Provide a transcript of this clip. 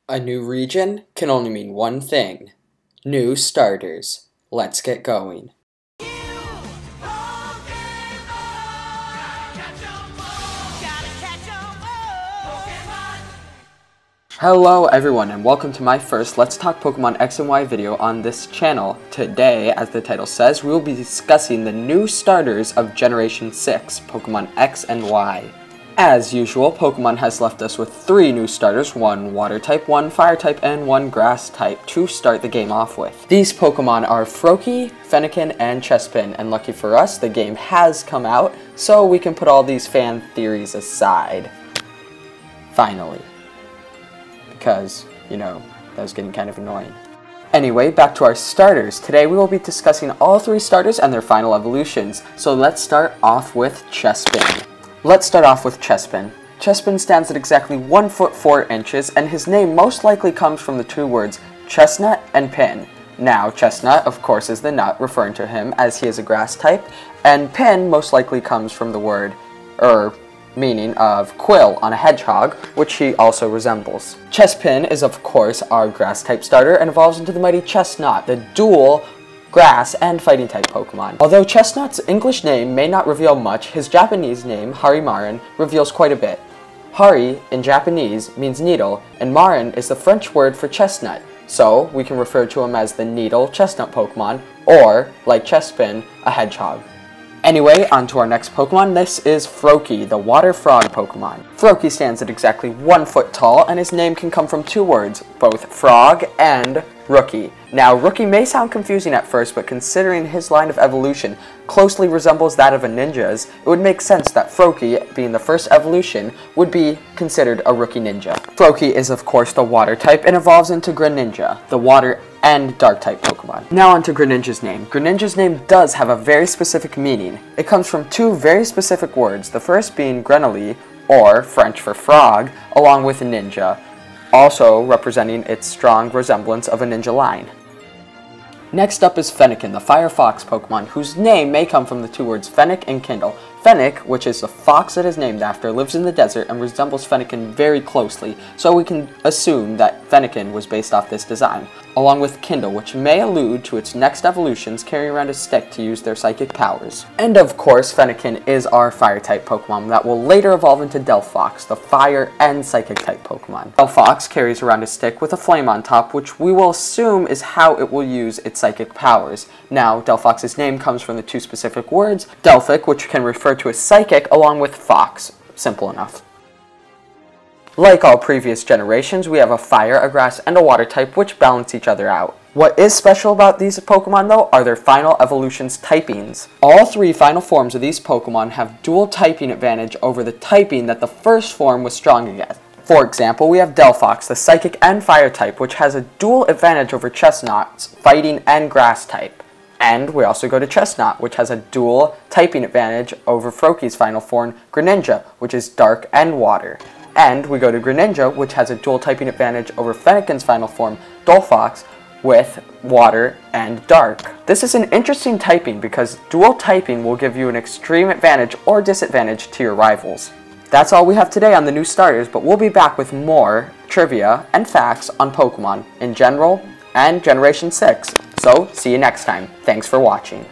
A new region can only mean one thing. New starters. Let's get going. Hello everyone and welcome to my first Let's Talk Pokemon X and Y video on this channel. Today, as the title says, we will be discussing the new starters of Generation 6, Pokemon X and Y. As usual, Pokemon has left us with 3 new starters, 1 water type, 1 fire type, and 1 grass type to start the game off with. These Pokemon are Froakie, Fennikin, and Chespin, and lucky for us, the game has come out, so we can put all these fan theories aside. Finally. Because, you know, that was getting kind of annoying. Anyway, back to our starters. Today we will be discussing all 3 starters and their final evolutions, so let's start off with Chespin. Let's start off with Chespin. Chespin stands at exactly 1 foot 4 inches, and his name most likely comes from the 2 words chestnut and pin. Now, chestnut, of course, is the nut, referring to him as he is a grass type, and pin most likely comes from the word, meaning of quill on a hedgehog, which he also resembles. Chespin is, of course, our grass type starter and evolves into the mighty Chestnut, the dual grass and fighting type Pokemon. Although Chestnut's English name may not reveal much, his Japanese name, Harimarin, reveals quite a bit. Hari, in Japanese, means needle, and Marin is the French word for chestnut, so we can refer to him as the needle chestnut Pokemon, or, like Chespin, a hedgehog. Anyway, on to our next Pokemon. This is Froakie, the water frog Pokemon. Froakie stands at exactly 1 foot tall, and his name can come from 2 words, both frog and rookie. Now, rookie may sound confusing at first, but considering his line of evolution closely resembles that of a ninja's, it would make sense that Froakie, being the first evolution, would be considered a rookie ninja. Froakie is, of course, the water type and evolves into Greninja, the water and dark type Pokemon. Now on to Greninja's name. Greninja's name does have a very specific meaning. It comes from 2 very specific words, the first being Grenouille, or French for frog, along with ninja, also representing its strong resemblance of a ninja line. Next up is Fennikin, the fire fox Pokemon, whose name may come from the 2 words Fennick and Kindle. Fennick, which is the fox it is named after, lives in the desert and resembles Fennikin very closely, so we can assume that Fennikin was based off this design, along with Kindle, which may allude to its next evolutions carrying around a stick to use their psychic powers. And of course, Fennikin is our fire-type Pokemon that will later evolve into Delphox, the fire and psychic type Pokemon. Delphox carries around a stick with a flame on top, which we will assume is how it will use its psychic powers. Now, Delphox's name comes from the 2 specific words, Delphic, which can refer to a psychic, along with fox. Simple enough. Like all previous generations, we have a fire, a grass, and a water type which balance each other out. What is special about these Pokemon though are their final evolutions typings. All 3 final forms of these Pokemon have dual typing advantage over the typing that the first form was strong against. For example, we have Delphox, the psychic and fire type, which has a dual advantage over Chestnut's fighting and grass type. And we also go to Chestnut, which has a dual typing advantage over Froakie's final form, Greninja, which is dark and water. And we go to Greninja, which has a dual typing advantage over Fennekin's final form, Delphox, with water and dark. This is an interesting typing because dual typing will give you an extreme advantage or disadvantage to your rivals. That's all we have today on the new starters, but we'll be back with more trivia and facts on Pokemon in general and Generation 6. So, see you next time. Thanks for watching.